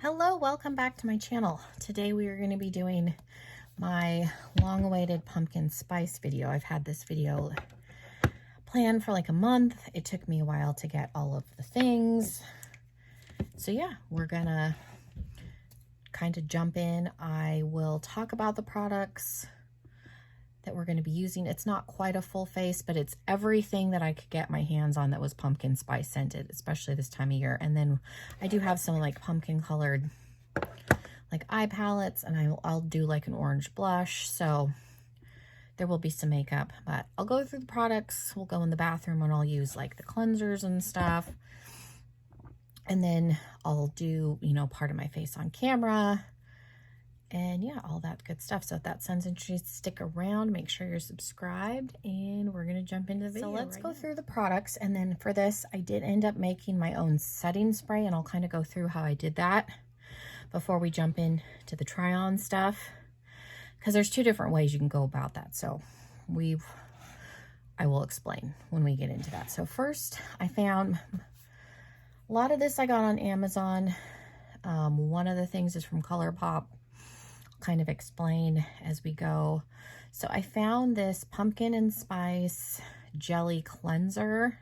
Hello, welcome back to my channel. Today we are going to be doing my long-awaited pumpkin spice video. I've had this video planned for like a month. It took me a while to get all of the things. So yeah, we're gonna kind of jump in. I will talk about the products that we're going to be using. It's not quite a full face, but it's everything that I could get my hands on that was pumpkin spice scented, especially this time of year. And then I do have some like pumpkin colored like eye palettes, and I'll do like an orange blush. So there will be some makeup, but I'll go through the products. We'll go in the bathroom and I'll use like the cleansers and stuff. And then I'll do, you know, part of my face on camera. And yeah, all that good stuff. So if that sounds interesting, stick around, make sure you're subscribed, and we're going to jump into the video. So let's go through the products. And then for this, I did end up making my own setting spray, and I'll kind of go through how I did that before we jump into the try-on stuff, because there's two different ways you can go about that. So I will explain when we get into that. So first, I found a lot of this I got on Amazon. One of the things is from ColourPop. Kind of explain as we go. So I found this pumpkin and spice jelly cleanser.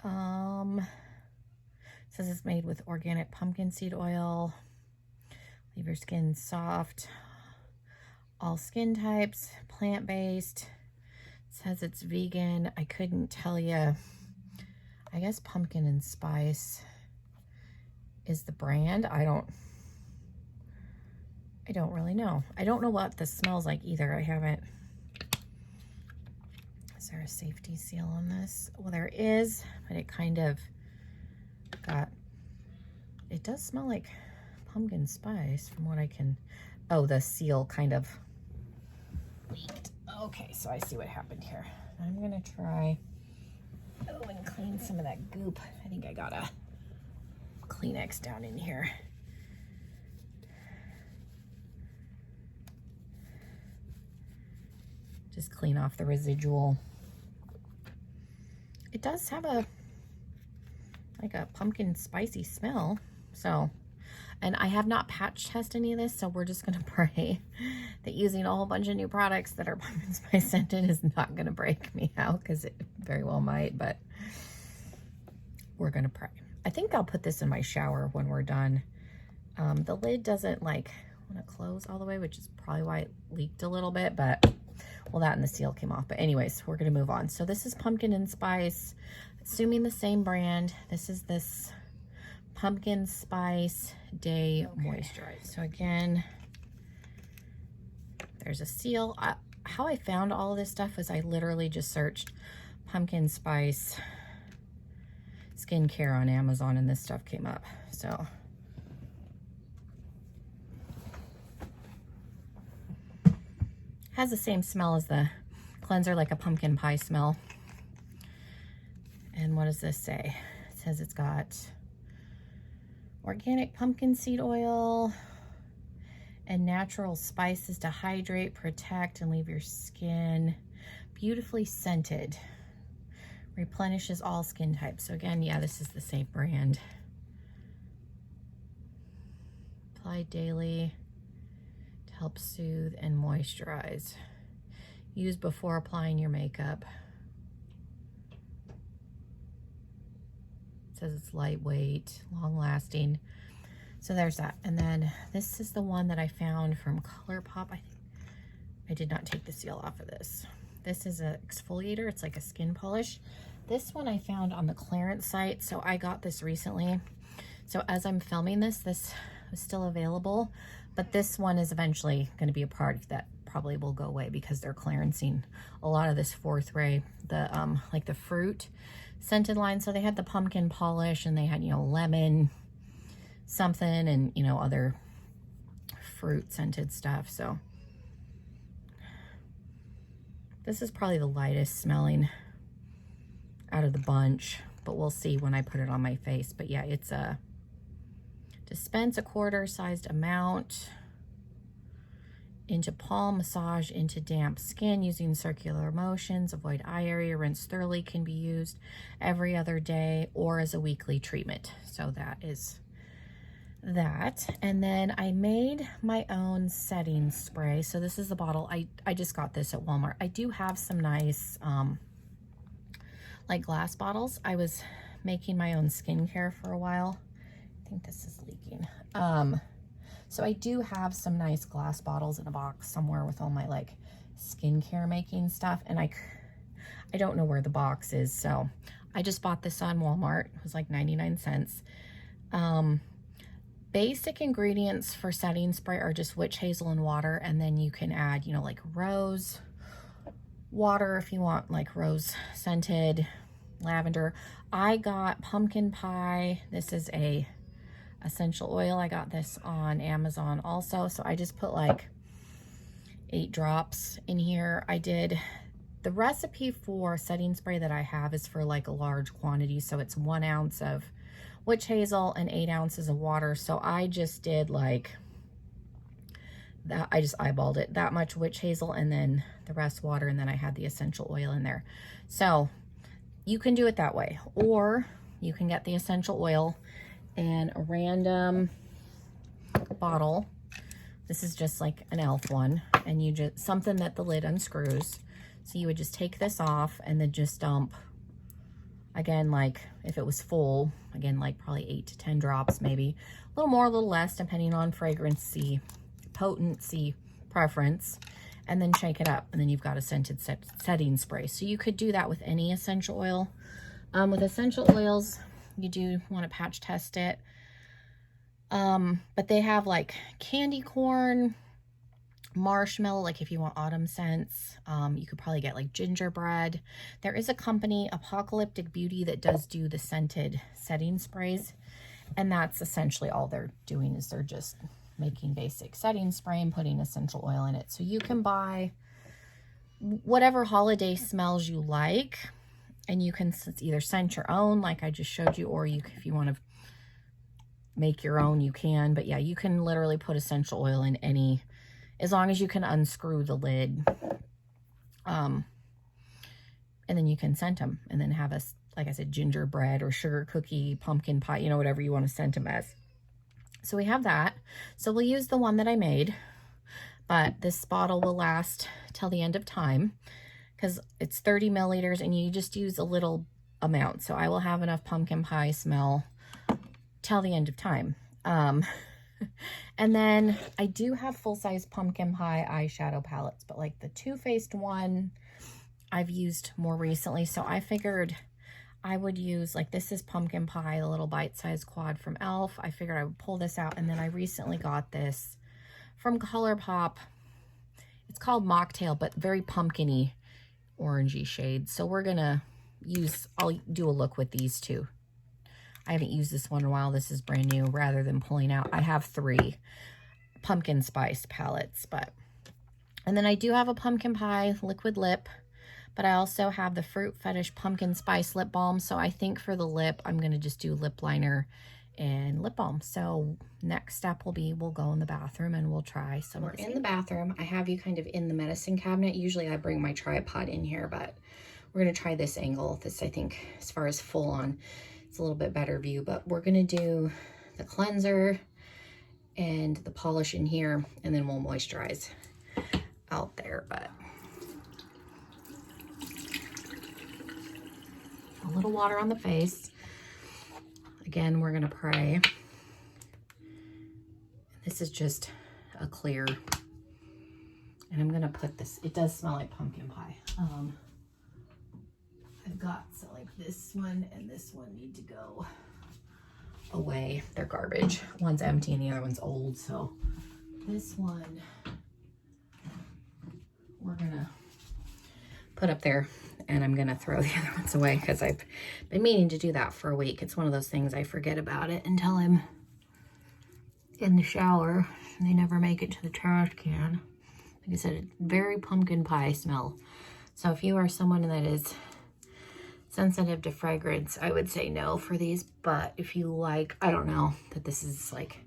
It says it's made with organic pumpkin seed oil. Leave your skin soft. All skin types, plant-based. It says it's vegan. I couldn't tell you. I guess pumpkin and spice is the brand. I don't really know. I don't know what this smells like either. I haven't. Is there a safety seal on this? Well, there is, but it kind of got, it does smell like pumpkin spice from what I can, oh, the seal kind of leaked. Okay, so I see what happened here. I'm gonna try, and clean some of that goop. I think I got a Kleenex down in here. Just clean off the residual. It does have like a pumpkin spicy smell. So, and I have not patch tested any of this, so we're just gonna pray that using a whole bunch of new products that are pumpkin spice scented is not gonna break me out, because it very well might, but we're gonna pray. I think I'll put this in my shower when we're done. The lid doesn't like want to close all the way, which is probably why it leaked a little bit, but well, that and the seal came off. But anyways, we're going to move on. So this is pumpkin and spice, assuming the same brand. This is this pumpkin spice day moisturizer. So again, there's a seal. How I found all of this stuff was I literally just searched pumpkin spice skincare on Amazon, and this stuff came up. So has the same smell as the cleanser, like a pumpkin pie smell. And what does this say? It says it's got organic pumpkin seed oil and natural spices to hydrate, protect, and leave your skin beautifully scented. Replenishes all skin types. So again, yeah, this is the same brand. Apply daily. Help soothe and moisturize. Use before applying your makeup. It says it's lightweight, long lasting. So there's that. And then this is the one that I found from ColourPop. I did not take the seal off of this. This is an exfoliator. It's like a skin polish. This one I found on the clearance site. So I got this recently. So as I'm filming this was still available. But this one is eventually going to be a product that probably will go away, because they're clearancing a lot of this Fourth Ray, the like the fruit scented line. So they had the pumpkin polish, and they had, you know, lemon something, and, you know, other fruit scented stuff. So this is probably the lightest smelling out of the bunch, but we'll see when I put it on my face. But yeah, it's a dispense a quarter-sized amount into palm, massage into damp skin using circular motions. Avoid eye area. Rinse thoroughly. Can be used every other day or as a weekly treatment. So that is that. And then I made my own setting spray. So this is the bottle. I just got this at Walmart. I do have some nice like glass bottles. I was making my own skincare for a while. I think this is leaking. So I do have some nice glass bottles in a box somewhere with all my like skincare making stuff, and I don't know where the box is, so I just bought this on Walmart. It was like 99 cents. Basic ingredients for setting spray are just witch hazel and water, and then you can add, you know, like rose water if you want, like rose scented, lavender. I got pumpkin pie. This is a essential oil. I got this on Amazon also, so I just put like 8 drops in here. I did the recipe for setting spray that I have is for like a large quantity, so it's 1 ounce of witch hazel and 8 ounces of water. So I just did like that. I just eyeballed it, that much witch hazel and then the rest water, and then I had the essential oil in there. So you can do it that way, or you can get the essential oil and a random bottle. This is just like an e.l.f. one, and you just, something that the lid unscrews. So you would just take this off and then just dump, again, like if it was full, again, like probably 8 to 10 drops, maybe a little more, a little less, depending on fragrancy, potency, preference, and then shake it up. And then you've got a scented setting spray. So you could do that with any essential oil. With essential oils, you do want to patch test it. But they have like candy corn, marshmallow, like if you want autumn scents. You could probably get like gingerbread. There is a company, Apocalyptic Beauty, that does do the scented setting sprays, and that's essentially all they're doing, is they're just making basic setting spray and putting essential oil in it. So you can buy whatever holiday smells you like, and you can either scent your own like I just showed you, or you, if you want to make your own, you can. But yeah, you can literally put essential oil in any, as long as you can unscrew the lid, and then you can scent them, and then have a, like I said, gingerbread or sugar cookie, pumpkin pie, you know, whatever you want to scent them as. So we have that. So we'll use the one that I made, but this bottle will last till the end of time because it's 30 milliliters and you just use a little amount. So I will have enough pumpkin pie smell till the end of time. And then I do have full-size pumpkin pie eyeshadow palettes, but like the Too Faced one I've used more recently. So I figured I would use, like, this is pumpkin pie, the little bite-sized quad from e.l.f. I figured I would pull this out, and then I recently got this from ColourPop. It's called Mocktail, but very pumpkin-y, orangey shade. So we're gonna use, I'll do a look with these two. I haven't used this one in a while. This is brand new. Rather than pulling out, I have 3 pumpkin spice palettes, but, and then I do have a pumpkin pie liquid lip, but I also have the Fruit Fetish pumpkin spice lip balm. So I think for the lip, I'm going to just do lip liner and lip balm. So next step will be, we'll go in the bathroom and we'll try some. We're in the bathroom. I have you kind of in the medicine cabinet. Usually I bring my tripod in here, but we're going to try this angle. This, I think, as far as full on, it's a little bit better view, but we're going to do the cleanser and the polish in here, and then we'll moisturize out there. But a little water on the face. Again, we're going to pray. This is just a clear, and I'm going to put this, it does smell like pumpkin pie. I've got, so like this one and this one need to go away. They're garbage. One's empty and the other one's old. So this one we're gonna put up there, and I'm gonna throw the other ones away because I've been meaning to do that for a week. It's one of those things I forget about it until I'm in the shower and they never make it to the trash can. Like I said, it's very pumpkin pie smell. So if you are someone that is sensitive to fragrance, I would say no for these. But if you like, I don't know that this is like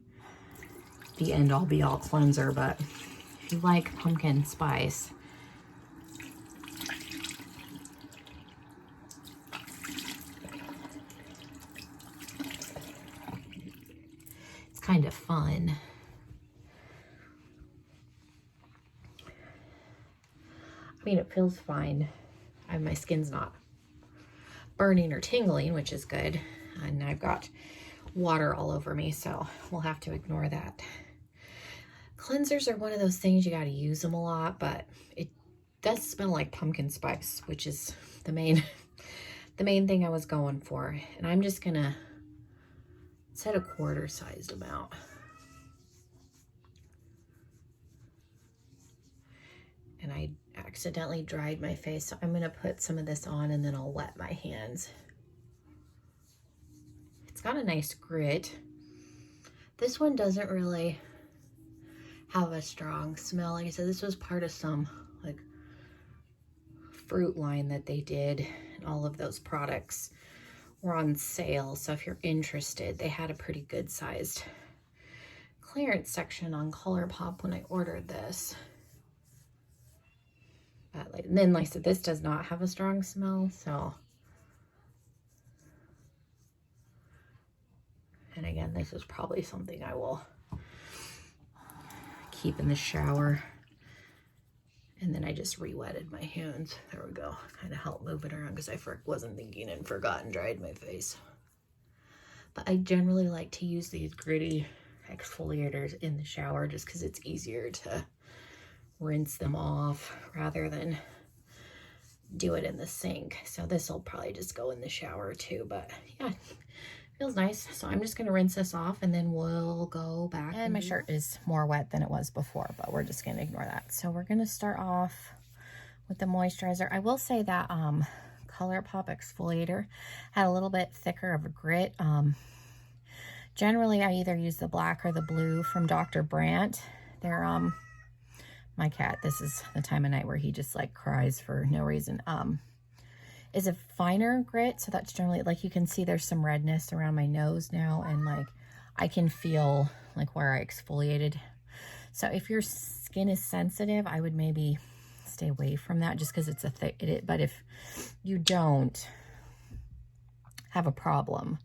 the end all be all cleanser, but if you like pumpkin spice, kind of fun. I mean, it feels fine. My skin's not burning or tingling, which is good. And I've got water all over me, so we'll have to ignore that. Cleansers are one of those things you got to use them a lot, but it does smell like pumpkin spice, which is the main thing I was going for. And I'm just gonna set a quarter-sized amount. And I accidentally dried my face, so I'm gonna put some of this on and then I'll wet my hands. It's got a nice grit. This one doesn't really have a strong smell. Like I said, this was part of some like fruit line that they did, and all of those products were on sale. So if you're interested, they had a pretty good sized clearance section on ColourPop when I ordered this. But like, and then like I said, this does not have a strong smell, so. And again, this is probably something I will keep in the shower. And then I just re-wetted my hands. There we go. Kind of help move it around because I wasn't thinking and forgot and dried my face. But I generally like to use these gritty exfoliators in the shower just because it's easier to rinse them off rather than do it in the sink. So this will probably just go in the shower too, but yeah, feels nice. So I'm just gonna rinse this off and then we'll go back. And my shirt is more wet than it was before, but we're just gonna ignore that. So we're gonna start off with the moisturizer. I will say that ColourPop exfoliator had a little bit thicker of a grit. Generally I either use the black or the blue from Dr. Brandt. They're my cat, this is the time of night where he just like cries for no reason. Is a finer grit, so that's generally, like you can see there's some redness around my nose now, and like I can feel like where I exfoliated. So if your skin is sensitive, I would maybe stay away from that just because it's a thick, but if you don't have a problem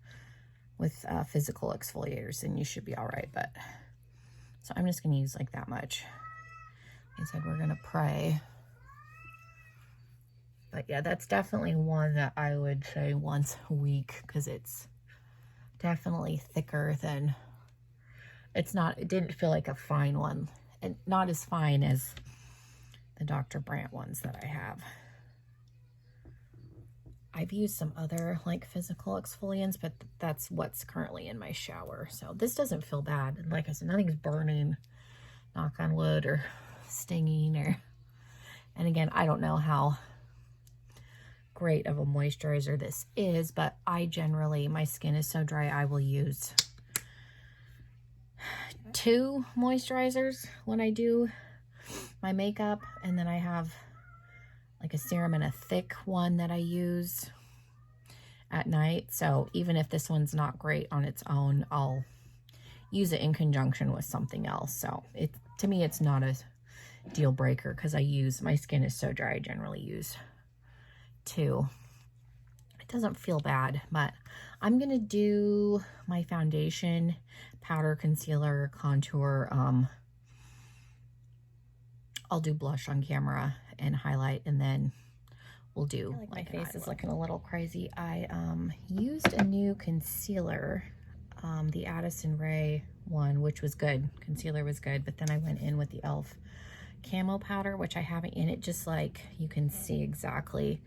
with physical exfoliators, then you should be all right. But so I'm just gonna use like that much. Like I said, we're gonna pray. But yeah, that's definitely one that I would say once a week because it's definitely thicker than, it didn't feel like a fine one, and not as fine as the Dr. Brandt ones that I have. I've used some other like physical exfoliants, but that's what's currently in my shower. So this doesn't feel bad. And like I said, nothing's burning, knock on wood, or stinging, or, and again, I don't know how great of a moisturizer this is, but I generally, my skin is so dry, I will use 2 moisturizers when I do my makeup, and then I have like a serum and a thick one that I use at night. So even if this one's not great on its own, I'll use it in conjunction with something else. So to me, it's not a deal breaker because my skin is so dry, I generally use 2. It doesn't feel bad, but I'm gonna do my foundation, powder, concealer, contour. I'll do blush on camera and highlight, and then we'll do like my face is looking a little crazy. I used a new concealer, the Addison Rae one, which was good. Concealer was good, but then I went in with the e.l.f. camo powder, which I haven't, and it just like, you can see exactly,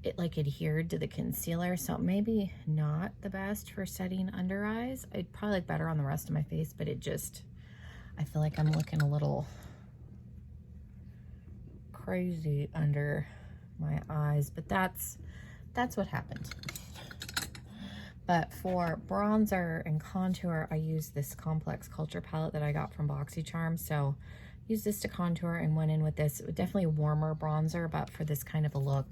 it like adhered to the concealer, so maybe not the best for setting under eyes. It'd probably look better on the rest of my face, but it just, I feel like I'm looking a little crazy under my eyes, but that's what happened. But for bronzer and contour, I use this Complex Culture palette that I got from BoxyCharm. So use this to contour and went in with this. Definitely a warmer bronzer, but for this kind of a look,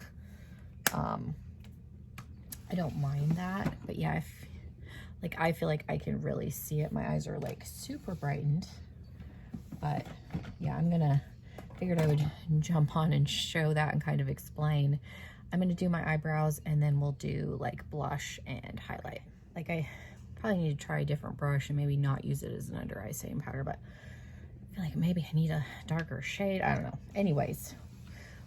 I don't mind that. But yeah, I feel like I can really see it. My eyes are like super brightened. But yeah, figured I would jump on and show that and kind of explain. I'm gonna do my eyebrows and then we'll do like blush and highlight. Like I Probably need to try a different brush and maybe not use it as an under eye setting powder, but I feel like maybe I need a darker shade. I don't know. Anyways,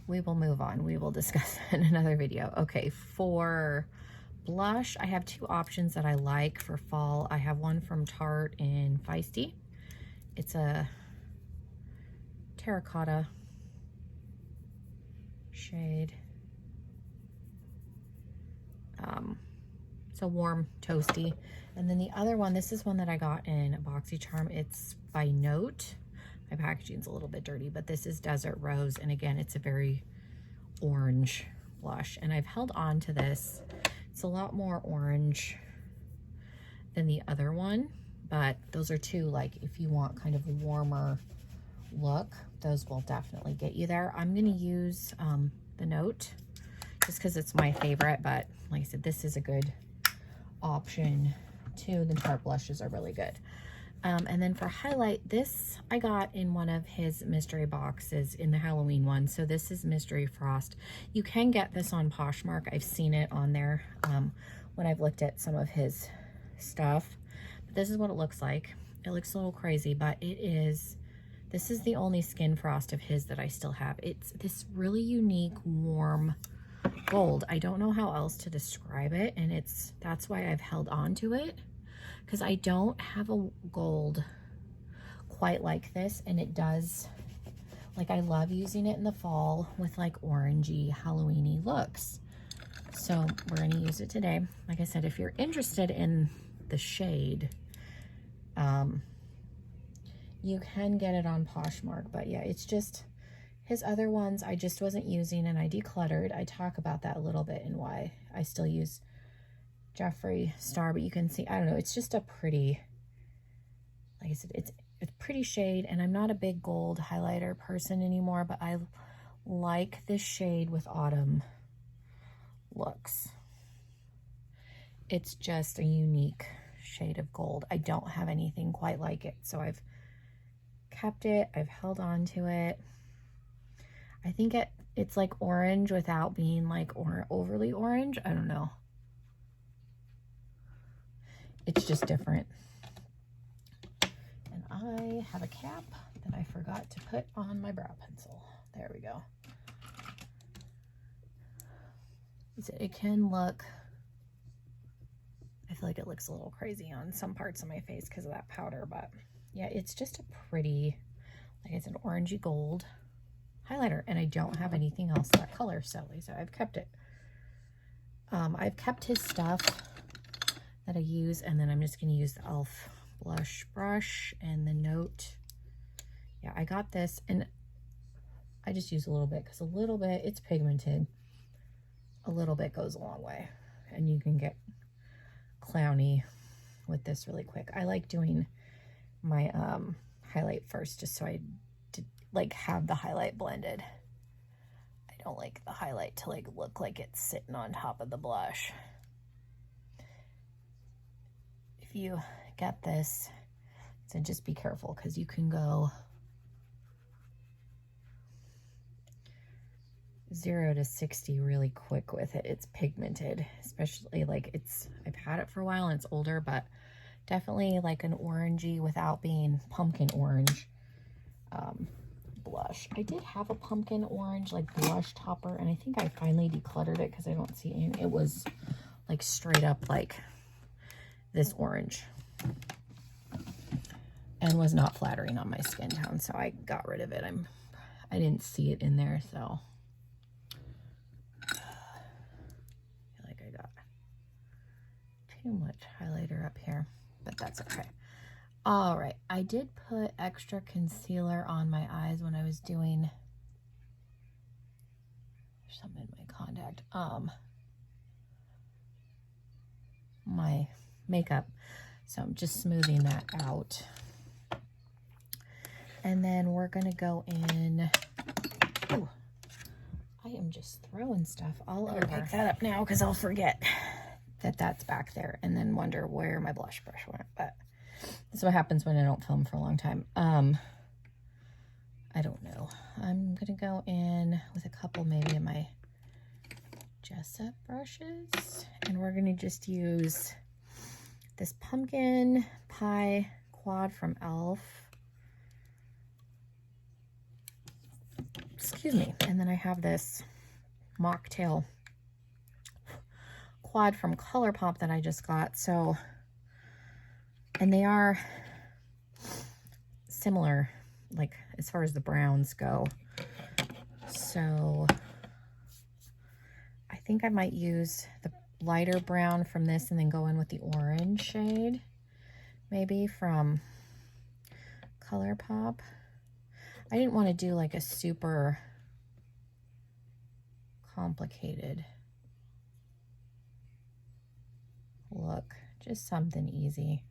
we will move on. We will discuss that in another video. Okay, for blush, I have two options that I like for fall. I have one from Tarte in Feisty. It's a terracotta shade. It's a warm, toasty. And then the other one, this is one that I got in BoxyCharm. It's by Note. My packaging's a little bit dirty, but this is Desert Rose. And again, it's a very orange blush. And I've held on to this. It's a lot more orange than the other one, but those are two, like, if you want kind of a warmer look, those will definitely get you there. I'm going to use the Note just because it's my favorite, but like I said, this is a good option too. The Tarte blushes are really good. And then for highlight, this I got in one of his mystery boxes in the Halloween one. So this is Mystery Frost. You can get this on Poshmark. I've seen it on there when I've looked at some of his stuff. But this is what it looks like. It looks a little crazy, but this is the only Skin Frost of his that I still have. It's this really unique, warm gold. I don't know how else to describe it, and that's why I've held on to it, because I don't have a gold quite like this, and it does, like, I love using it in the fall with like orangey, Halloweeny looks. So we're going to use it today. Like I said, if you're interested in the shade, you can get it on Poshmark, but yeah, it's just his other ones I just wasn't using, and I decluttered. I talk about that a little bit and why I still use Jeffree Star, but you can see, I don't know, it's just a pretty, like I said, it's a pretty shade, and I'm not a big gold highlighter person anymore, but I like this shade with autumn looks. It's just a unique shade of gold. I don't have anything quite like it, so I've kept it. I've held on to it. I think it's like orange without being like overly orange. I don't know. It's just different. And I have a cap that I forgot to put on my brow pencil. There we go. It can look, I feel like it looks a little crazy on some parts of my face because of that powder, but yeah, it's just a pretty, like I said, orangey gold highlighter, and I don't have anything else that color, so I've kept it. I've kept his stuff that I use, and then I'm just going to use the e.l.f. blush brush and the Note. Yeah, I got this, and I just use a little bit because a little bit, it's pigmented. A little bit goes a long way, and you can get clowny with this really quick. I like doing my highlight first, just so I like have the highlight blended. I don't like the highlight to like look like it's sitting on top of the blush. If you get this, so just be careful, because you can go 0 to 60 really quick with it. It's pigmented, especially like I've had it for a while and it's older, but definitely like an orangey without being pumpkin orange blush. I did have a pumpkin orange like blush topper, and I think I finally decluttered it because I don't see any. It was like straight up like this orange and was not flattering on my skin tone, so I got rid of it. I didn't see it in there, so I feel like I got too much highlighter up here, but that's okay. All right, I did put extra concealer on my eyes when I was doing something in my contact, my makeup. So I'm just smoothing that out. And then we're gonna go in, oh, I am just throwing stuff all over. Pick that up now because I'll forget that that's back there and then wonder where my blush brush went, but this is what happens when I don't film for a long time. I don't know. I'm gonna go in with a couple maybe of my Jessup brushes, and we're gonna just use this pumpkin pie quad from e.l.f. Excuse me. And then I have this mocktail quad from ColourPop that I just got. So, and they are similar, like as far as the browns go. So I think I might use the lighter brown from this and then go in with the orange shade, maybe from ColourPop. I didn't want to do like a super complicated look, just something easy.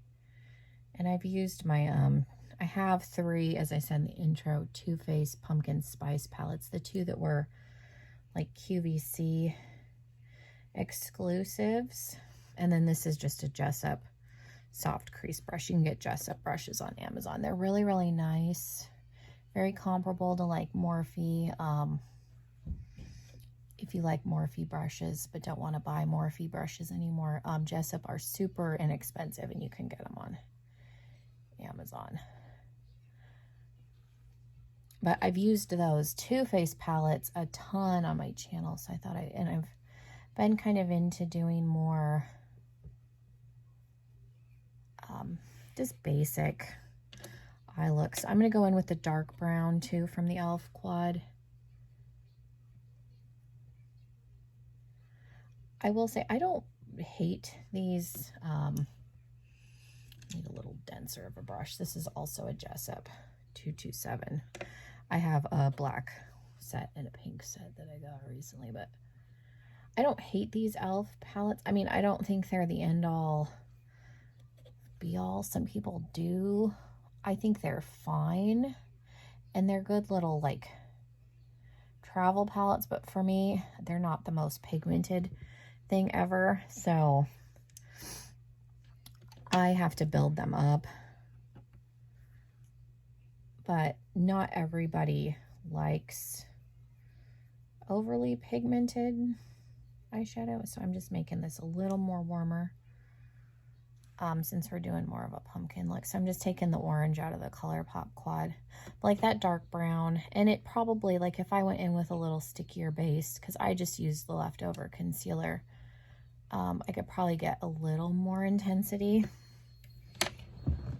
And I've used my I have 3, as I said in the intro, Too Faced pumpkin spice palettes, the 2 that were like QVC exclusives, and then this is just a Jessup soft crease brush. You can get Jessup brushes on Amazon. They're really, really nice, very comparable to like Morphe. If you like Morphe brushes but don't want to buy Morphe brushes anymore, Jessup are super inexpensive and you can get them on Amazon. But I've used those Too Faced palettes a ton on my channel, so I thought and I've been kind of into doing more just basic eye looks. I'm going to go in with the dark brown too from the e.l.f. quad. I will say I don't hate these. Need a little denser of a brush. This is also a Jessup 227. I have a black set and a pink set that I got recently, but I don't hate these e.l.f. palettes. I mean, I don't think they're the end all be all. Some people do. I think they're fine, and they're good little like travel palettes, but for me, they're not the most pigmented thing ever, so I have to build them up. But not everybody likes overly pigmented eyeshadow, so I'm just making this a little more warmer since we're doing more of a pumpkin look. So I'm just taking the orange out of the ColourPop quad, like that dark brown. And it probably, like if I went in with a little stickier base, because I just used the leftover concealer, I could probably get a little more intensity.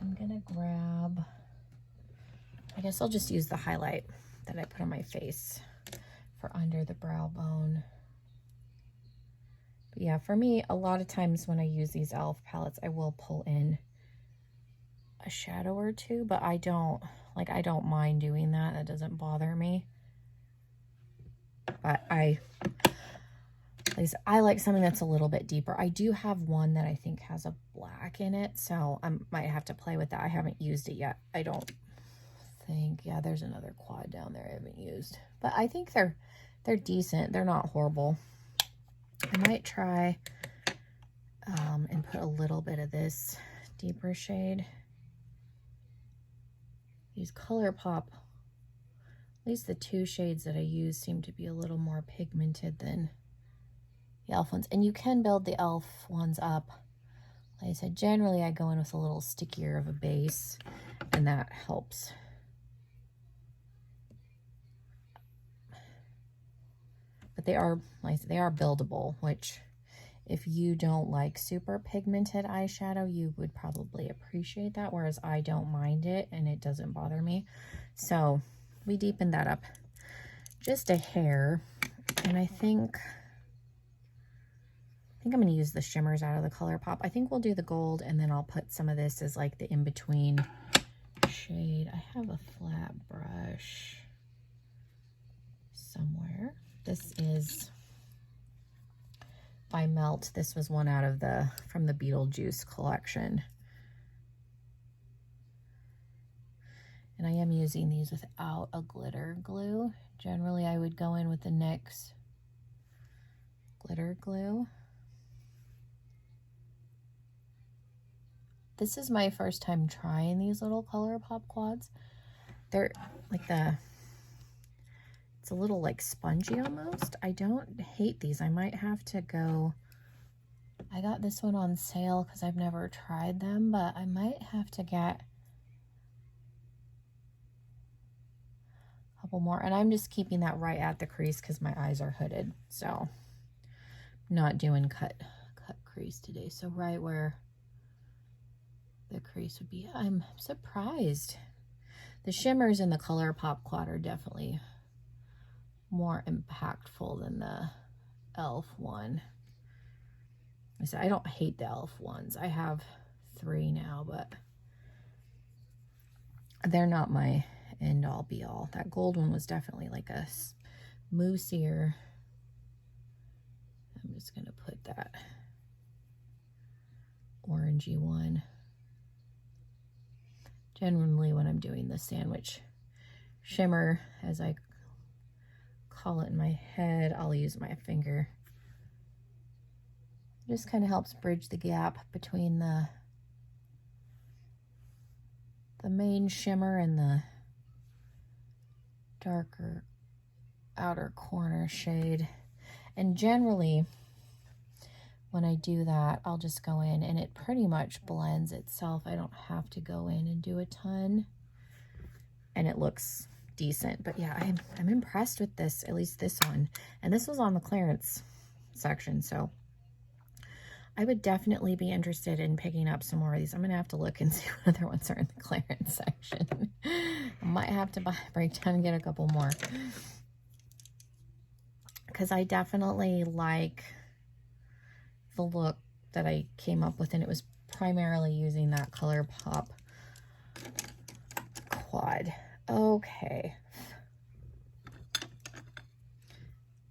I'm gonna grab, I guess I'll just use the highlight that I put on my face for under the brow bone. But yeah, for me, a lot of times when I use these e.l.f. palettes, I will pull in a shadow or two, but I don't mind doing that. That doesn't bother me. But at least I like something that's a little bit deeper. I do have one that I think has a black in it, so I might have to play with that. I haven't used it yet. I don't think. Yeah, there's another quad down there I haven't used. But I think they're decent. They're not horrible. I might try and put a little bit of this deeper shade. These ColourPop, at least the 2 shades that I use, seem to be a little more pigmented than the e.l.f. ones. And you can build the e.l.f. ones up. Like I said, generally I go in with a little stickier of a base, and that helps. But they are, like I said, they are buildable, which if you don't like super pigmented eyeshadow, you would probably appreciate that, whereas I don't mind it and it doesn't bother me. So we deepened that up just a hair, and I think I'm going to use the shimmers out of the ColourPop. I think we'll do the gold, and then I'll put some of this as like the in-between shade. I have a flat brush somewhere. This is by Melt. This was one out of from the Beetlejuice collection. And I am using these without a glitter glue. Generally, I would go in with the NYX glitter glue. This is my first time trying these little ColourPop quads. They're like it's a little like spongy almost. I don't hate these. I might have to go, I got this one on sale because I've never tried them, but I might have to get a couple more. And I'm just keeping that right at the crease because my eyes are hooded. So not doing cut crease today. So right where the crease would be. I'm surprised. The shimmers in the ColourPop quad are definitely more impactful than the e.l.f. one. I said I don't hate the e.l.f. ones. I have 3 now, but they're not my end all be all. That gold one was definitely like a moussier. I'm just gonna put that orangey one. Generally when I'm doing the sandwich shimmer, as I call it in my head, I'll use my finger. Just kind of helps bridge the gap between the main shimmer and the darker outer corner shade. And generally when I do that, I'll just go in and it pretty much blends itself. I don't have to go in and do a ton, and it looks decent. But yeah, I'm impressed with this, at least this one. And this was on the clearance section, so I would definitely be interested in picking up some more of these. I'm gonna have to look and see what other ones are in the clearance section. I might have to break down and get a couple more, because I definitely like the look that I came up with, and it was primarily using that ColourPop quad. Okay.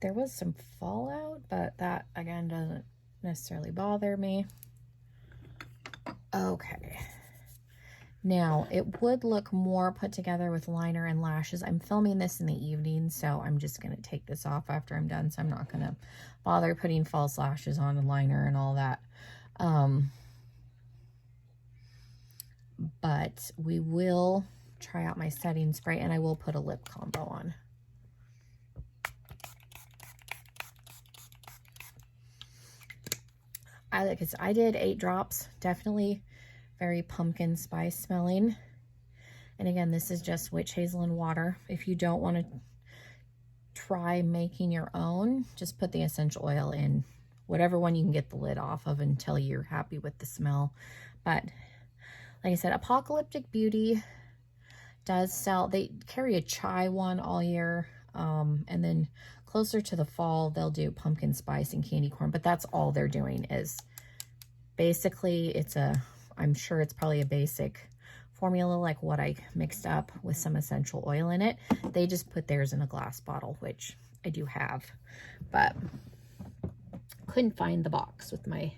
There was some fallout, but that again doesn't necessarily bother me. Okay. Now, it would look more put together with liner and lashes. I'm filming this in the evening, so I'm just going to take this off after I'm done, so I'm not going to bother putting false lashes on and liner and all that. But we will try out my setting spray, and I will put a lip combo on. I did 8 drops, definitely very pumpkin spice smelling. And again, this is just witch hazel and water. If you don't want to try making your own, just put the essential oil in whatever one you can get the lid off of until you're happy with the smell. But like I said, Apocalyptic Beauty does sell, they carry a chai one all year, and then closer to the fall they'll do pumpkin spice and candy corn, but that's all they're doing. Is basically, it's a, I'm sure it's probably a basic formula like what I mixed up with some essential oil in it. They just put theirs in a glass bottle, which I do have, but couldn't find the box with my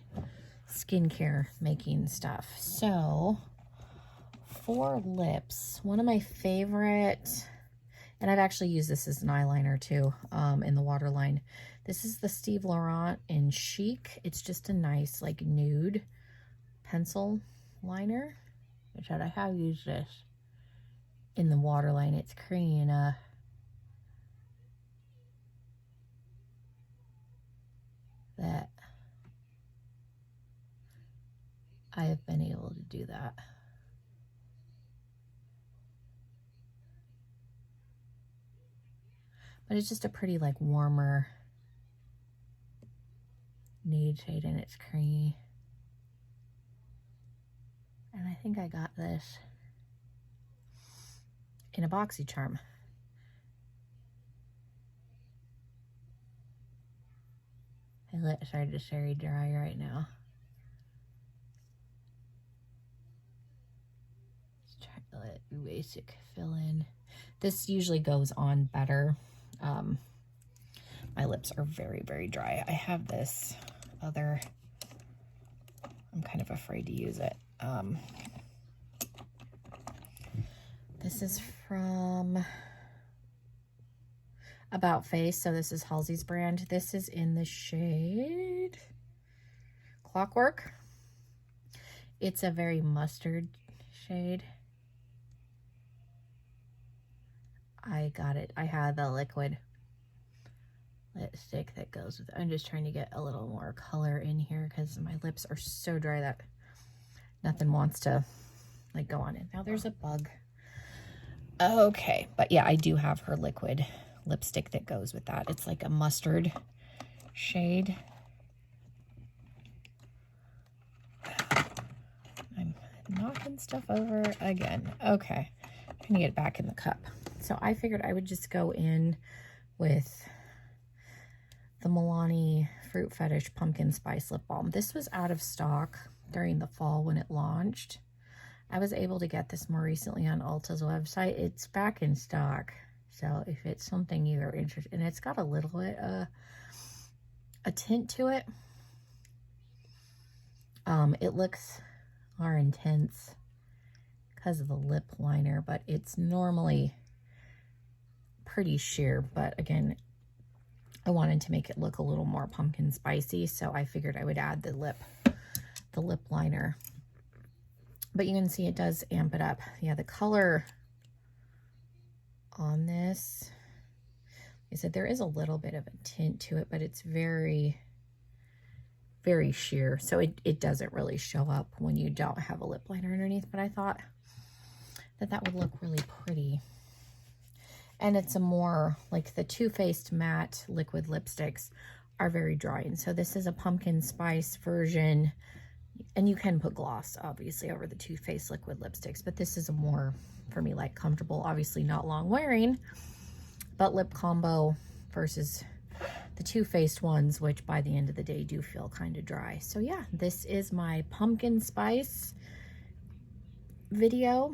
skincare making stuff. So for lips, one of my favorite, and I've actually used this as an eyeliner too, in the waterline. This is the Steve Laurent in Chic. It's just a nice like nude pencil liner, which I have used this in the waterline. It's creamy enough that I have been able to do that. But it's just a pretty like warmer nude shade, and it's creamy. And I think I got this in a BoxyCharm. My lips are just very dry right now. Just try to let basic fill in. This usually goes on better. My lips are very, very dry. I have this other, I'm kind of afraid to use it. This is from About Face, so this is Halsey's brand. This is in the shade Clockwork. It's a very mustard shade. I got it. I had the liquid lipstick that goes with it. I'm just trying to get a little more color in here because my lips are so dry that nothing wants to like go on it. Now there's a bug. Okay, but yeah, I do have her liquid lipstick that goes with that. It's like a mustard shade. I'm knocking stuff over again. Okay, trying to get it back in the cup. So I figured I would just go in with the Milani Fruit Fetish Pumpkin Spice Lip Balm. This was out of stock during the fall when it launched. I was able to get this more recently on Ulta's website. It's back in stock. So if it's something you're interested in, it's got a little bit a tint to it. It looks more intense because of the lip liner, but it's normally pretty sheer. But again, I wanted to make it look a little more pumpkin spicy, so I figured I would add the lip liner. But you can see it does amp it up. Yeah, the color on this, like I said, there is a little bit of a tint to it, but it's very, very sheer. So it doesn't really show up when you don't have a lip liner underneath, but I thought that that would look really pretty. And it's a more, like the Too Faced matte liquid lipsticks are very drying. So this is a pumpkin spice version. And you can put gloss, obviously, over the Too Faced liquid lipsticks. But this is a more, for me, like comfortable, obviously not long wearing, but lip combo versus the Too Faced ones, which by the end of the day do feel kind of dry. So yeah, this is my pumpkin spice video.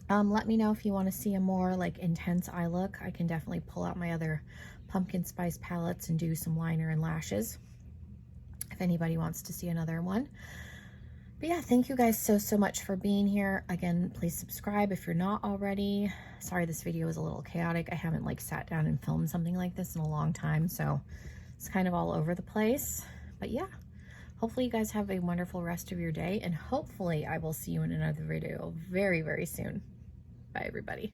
Let me know if you want to see a more like intense eye look. I can definitely pull out my other pumpkin spice palettes and do some liner and lashes if anybody wants to see another one. But yeah, thank you guys so much for being here. Again, please subscribe if you're not already. Sorry this video is a little chaotic. I haven't like sat down and filmed something like this in a long time, so it's kind of all over the place. But yeah, hopefully you guys have a wonderful rest of your day, and hopefully I will see you in another video very, very soon. Bye, everybody.